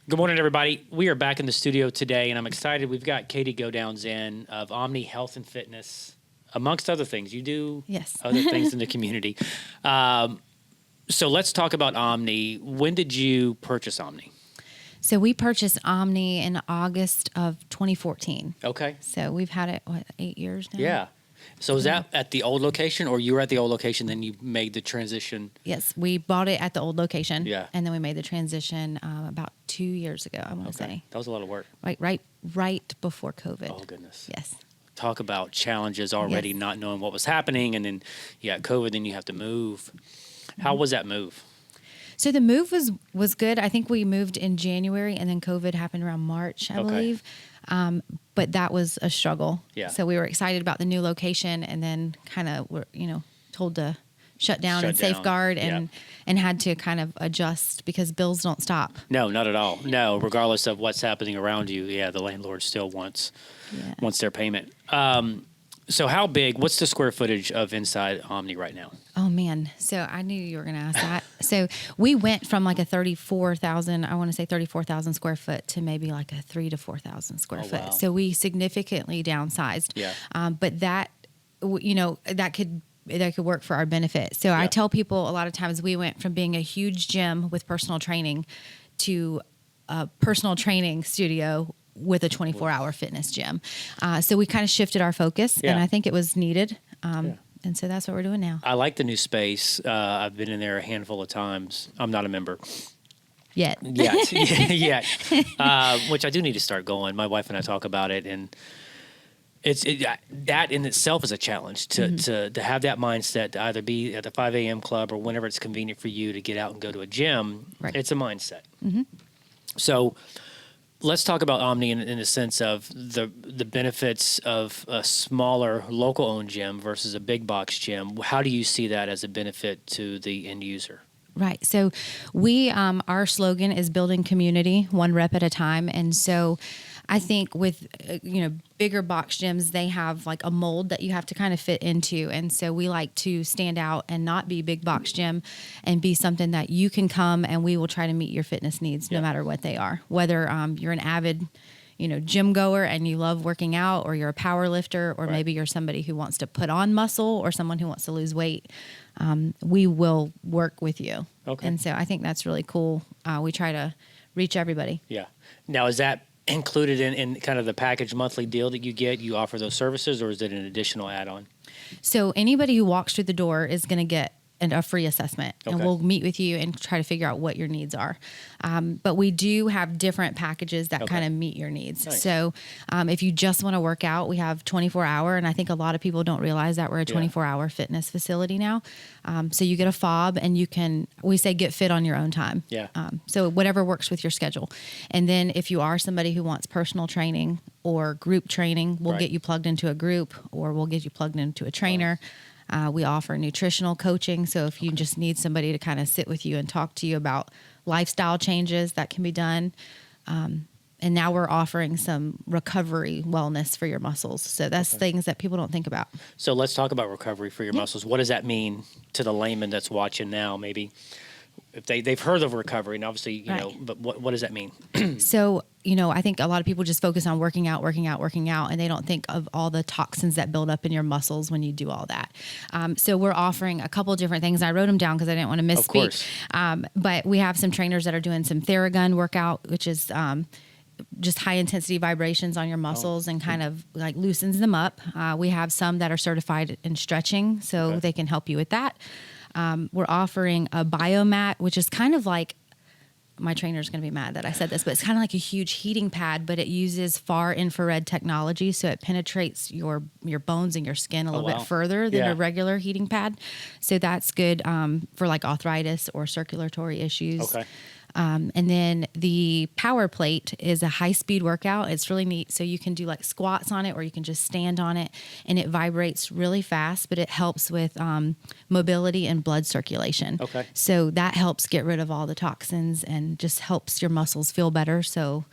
Good morning, everybody. We are back in the studio today, and I'm excited. We've got Katie Godowns in of Omni Health and Fitness, amongst other things. You do other things in the community. So let's talk about Omni. When did you purchase Omni? So we purchased Omni in August of 2014. Okay. So we've had it, 8 years now? Yeah. So is that at the old location, or you were at the old location, then you made the transition? Yes, we bought it at the old location. Yeah. And then we made the transition about 2 years ago, I want to say. That was a lot of work. Right before COVID. Oh, goodness. Yes. Talk about challenges already, not knowing what was happening, and then you got COVID, then you have to move. How was that move? So the move was good. I think we moved in January, and then COVID happened around March, I believe. But that was a struggle. Yeah. So we were excited about the new location, and then kind of were, told to shut down and safeguard, and had to kind of adjust because bills don't stop. No, not at all. No, regardless of what's happening around you, the landlord still wants their payment. So how big, what's the square footage of inside Omni right now? Oh, man. So I knew you were going to ask that. So we went from like a 34,000 square foot to maybe like a 3,000 to 4,000 square foot. Wow. So we significantly downsized. Yeah. But that, that could work for our benefit. So I tell people a lot of times we went from being a huge gym with personal training to a personal training studio with a 24-hour fitness gym. So we kind of shifted our focus, and I think it was needed. And so that's what we're doing now. I like the new space. I've been in there a handful of times. I'm not a member. Yet. Which I do need to start going. My wife and I talk about it, and that in itself is a challenge to have that mindset to either be at the 5 a.m. club or whenever it's convenient for you to get out and go to a gym. Right. It's a mindset. Mm-hmm. So let's talk about Omni in the sense of the benefits of a smaller local-owned gym versus a big box gym. How do you see that as a benefit to the end user? Right. So we, our slogan is building community, one rep at a time. And so I think with, bigger box gyms, they have like a mold that you have to kind of fit into. And so we like to stand out and not be big box gym and be something that you can come and we will try to meet your fitness needs no matter what they are. Whether you're an avid, gym goer and you love working out, or you're a power lifter, or maybe you're somebody who wants to put on muscle, or someone who wants to lose weight, we will work with you. Okay. And so I think that's really cool. We try to reach everybody. Yeah. Now, is that included in kind of the package monthly deal that you get? You offer those services, or is it an additional add-on? So anybody who walks through the door is going to get a free assessment, and we'll meet with you and try to figure out what your needs are. But we do have different packages that kind of meet your needs. Nice. So if you just want to work out, we have 24-hour, and I think a lot of people don't realize that we're a 24-hour fitness facility now. So you get a fob, and we say get fit on your own time. Yeah. So whatever works with your schedule. And then if you are somebody who wants personal training or group training, we'll get you plugged into a group, or we'll get you plugged into a trainer. We offer nutritional coaching. So if you just need somebody to kind of sit with you and talk to you about lifestyle changes, that can be done. And now we're offering some recovery wellness for your muscles. So that's things that people don't think about. So let's talk about recovery for your muscles. What does that mean to the layman that's watching now? Maybe if they've heard of recovery, and obviously, but what does that mean? So, I think a lot of people just focus on working out, and they don't think of all the toxins that build up in your muscles when you do all that. So we're offering a couple of different things. I wrote them down because I didn't want to misspeak. But we have some trainers that are doing some Theragun workout, which is just high intensity vibrations on your muscles and kind of like loosens them up. We have some that are certified in stretching, so they can help you with that. We're offering a biomat, which is kind of like, my trainer's going to be mad that I said this, but it's kind of like a huge heating pad, but it uses far infrared technology. So it penetrates your bones and your skin a little bit further than a regular heating pad. So that's good for like arthritis or circulatory issues. Okay. And then the power plate is a high-speed workout. It's really neat. So you can do like squats on it, or you can just stand on it, and it vibrates really fast, but it helps with mobility and blood circulation. Okay. So that helps get rid of all the toxins and just helps your muscles feel better. So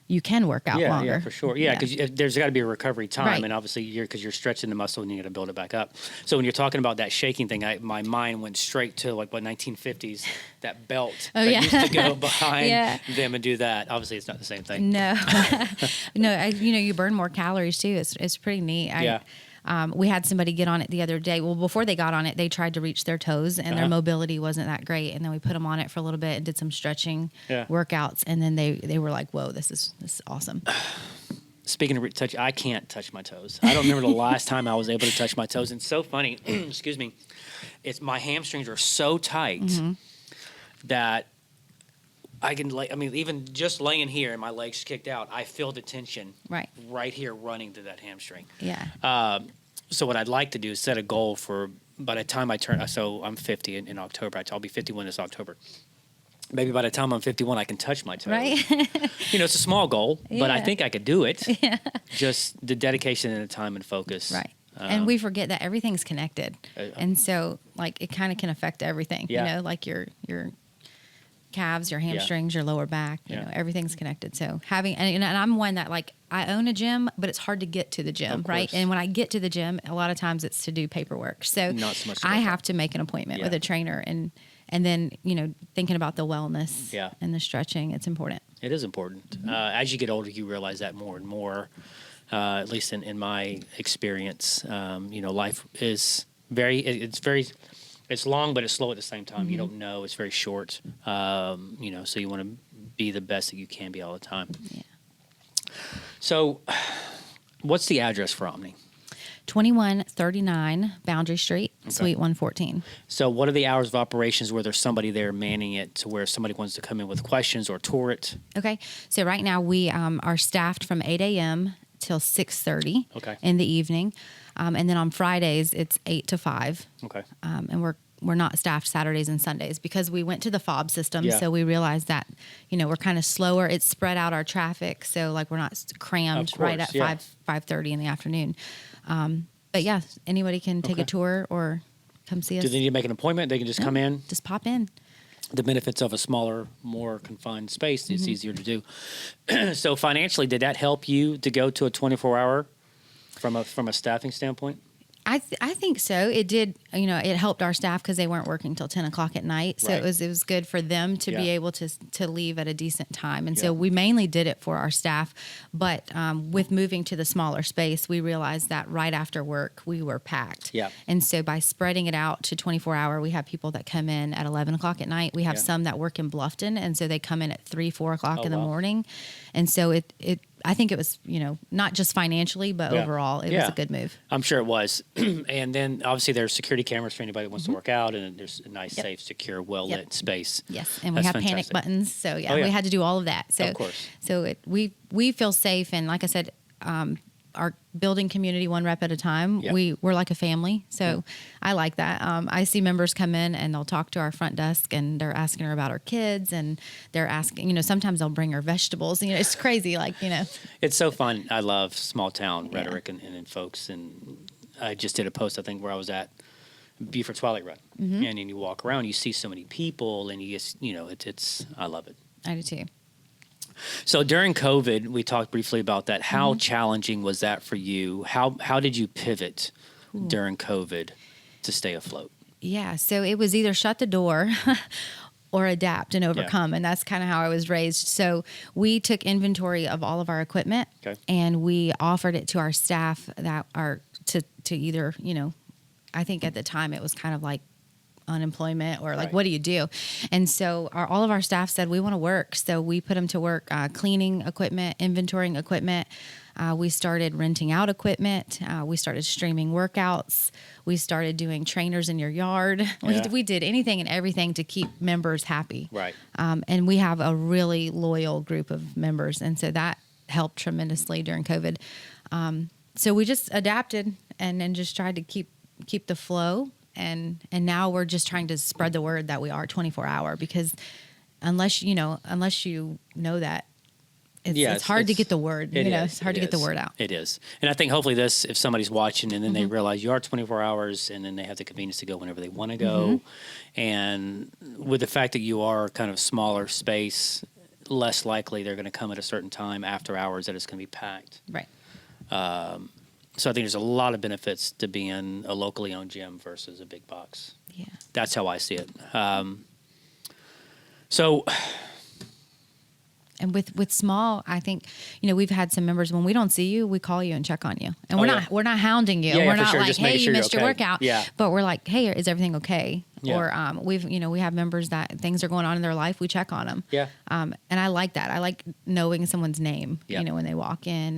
you can work out longer. Yeah, for sure. Yeah, because there's got to be a recovery time, Right. and obviously because you're stretching the muscle and you got to build it back up. So when you're talking about that shaking thing, my mind went straight to like what 1950s, that belt that used to go behind them and do that. Obviously, it's not the same thing. No, no. You burn more calories too. It's pretty neat. We had somebody get on it the other day. Well, before they got on it, they tried to reach their toes and their mobility wasn't that great. And then we put them on it for a little bit and did some stretching workouts. And then they were like, whoa, this is awesome. Speaking of touch, I can't touch my toes. I don't remember the last time I was able to touch my toes. And it's so funny, excuse me, my hamstrings are so tight that I can, even just laying here and my legs kicked out, I feel the tension right here running through that hamstring. Yeah. So what I'd like to do is set a goal for by the time I turn. So I'm 50 in October. I'll be 51 this October. Maybe by the time I'm 51, I can touch my toes. Right. It's a small goal, but I think I could do it. Yeah. Just the dedication and the time and focus. Right. And we forget that everything's connected, and so like it kind of can affect everything. Yeah. Like your calves, your hamstrings, your lower back, you know, everything's connected. So and I'm one that like, I own a gym, but it's hard to get to the gym, right? And when I get to the gym, a lot of times it's to do paperwork. So not so much I have to make an appointment with a trainer and then, thinking about the wellness and the stretching, it's important. It is important. As you get older, you realize that more and more, at least in my experience. Life is it's long, but it's slow at the same time. You don't know. It's very short. So you want to be the best that you can be all the time. Yeah. So what's the address for Omni? 2139 Boundary Street, Suite 114. So what are the hours of operations where there's somebody there manning it to where somebody wants to come in with questions or tour it? Okay. So right now we are staffed from 8 a.m. till 6:30 in the evening. And then on Fridays, it's 8 to 5. Okay. And we're not staffed Saturdays and Sundays because we went to the fob system. So we realized that, we're kind of slower. It's spread out our traffic. So like we're not crammed right at 5:30 in the afternoon. But yeah, anybody can take a tour or come see us. Do they need to make an appointment? They can just come in? Just pop in. The benefits of a smaller, more confined space, it's easier to do. So financially, did that help you to go to a 24-hour from a staffing standpoint? I think so. It did. It helped our staff because they weren't working till 10 o'clock at night. So it was good for them to be able to leave at a decent time. And so we mainly did it for our staff. But with moving to the smaller space, we realized that right after work we were packed. Yeah. And so by spreading it out to 24-hour, we have people that come in at 11 o'clock at night. We have some that work in Bluffton, and so they come in at 3, 4 o'clock in the morning. And so I think it was, not just financially, but overall, it was a good move. I'm sure it was. And then obviously there's security cameras for anybody who wants to work out, and there's a nice, safe, secure, well-lit space. Yes, and we have panic buttons. So we had to do all of that. So, of course. So we feel safe, and like I said, our building community one rep at a time. We're like a family. So I like that. I see members come in and they'll talk to our front desk and they're asking her about her kids, and they're asking, sometimes they'll bring her vegetables. It's crazy. It's so fun. I love small town rhetoric and folks. And I just did a post, I think, where I was at Beaufort Twilight Run. And then you walk around, you see so many people, and you just, it's I love it. I do too. So during COVID, we talked briefly about that. How challenging was that for you? How did you pivot during COVID to stay afloat? Yeah, so it was either shut the door or adapt and overcome, and that's kind of how I was raised. So we took inventory of all of our equipment, and we offered it to our staff that are to either, I think at the time it was kind of like unemployment or like, what do you do? And so all of our staff said, we want to work. So we put them to work cleaning equipment, inventorying equipment. We started renting out equipment. We started streaming workouts. We started doing trainers in your yard. We did anything and everything to keep members happy. Right. And we have a really loyal group of members. And so that helped tremendously during COVID. So we just adapted and just tried to keep the flow. And now we're just trying to spread the word that we are 24-hour, because unless you know that, it's hard to get the word. It's hard to get the word out. It is. And I think hopefully this, if somebody's watching and then they realize you are 24 hours and then they have the convenience to go whenever they want to go. And with the fact that you are kind of smaller space, less likely they're going to come at a certain time after hours that it's going to be packed. Right. So I think there's a lot of benefits to being a locally owned gym versus a big box. Yeah. That's how I see it. So. And with small, I think, we've had some members, when we don't see you, we call you and check on you. And we're not hounding you. Yeah, we're not sure. like, Just hey, making you sure missed you're your okay. workout. Yeah. But we're like, hey, is everything okay? Yeah. Or we have members that things are going on in their life. We check on them. Yeah. And I like that. I like knowing someone's name, Yeah. when they walk in,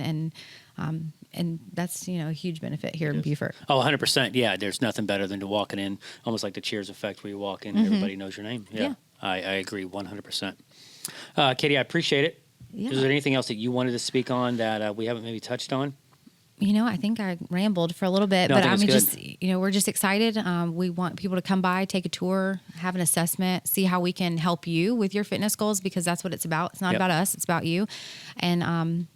and that's, a huge benefit here in Beaufort. Oh, 100%. Yeah. There's nothing better than to walking in, almost like the Cheers effect where you walk in and everybody knows your name. Yeah. I agree 100%. Katie, I appreciate it. Yeah. Is there anything else that you wanted to speak on that we haven't maybe touched on? I think I rambled for a little bit, No, but I think it's just, we're just excited. We want people to come by, take a tour, have an assessment, see how we can help you with your fitness goals, because that's what it's about. It's not about us, it's about you and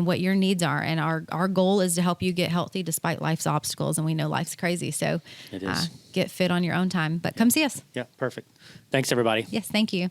what your needs are. And our goal is to help you get healthy despite life's obstacles. And we know life's crazy. So it is. Get fit on your own time, but come see us. Yeah, perfect. Thanks, everybody. Yes, thank you.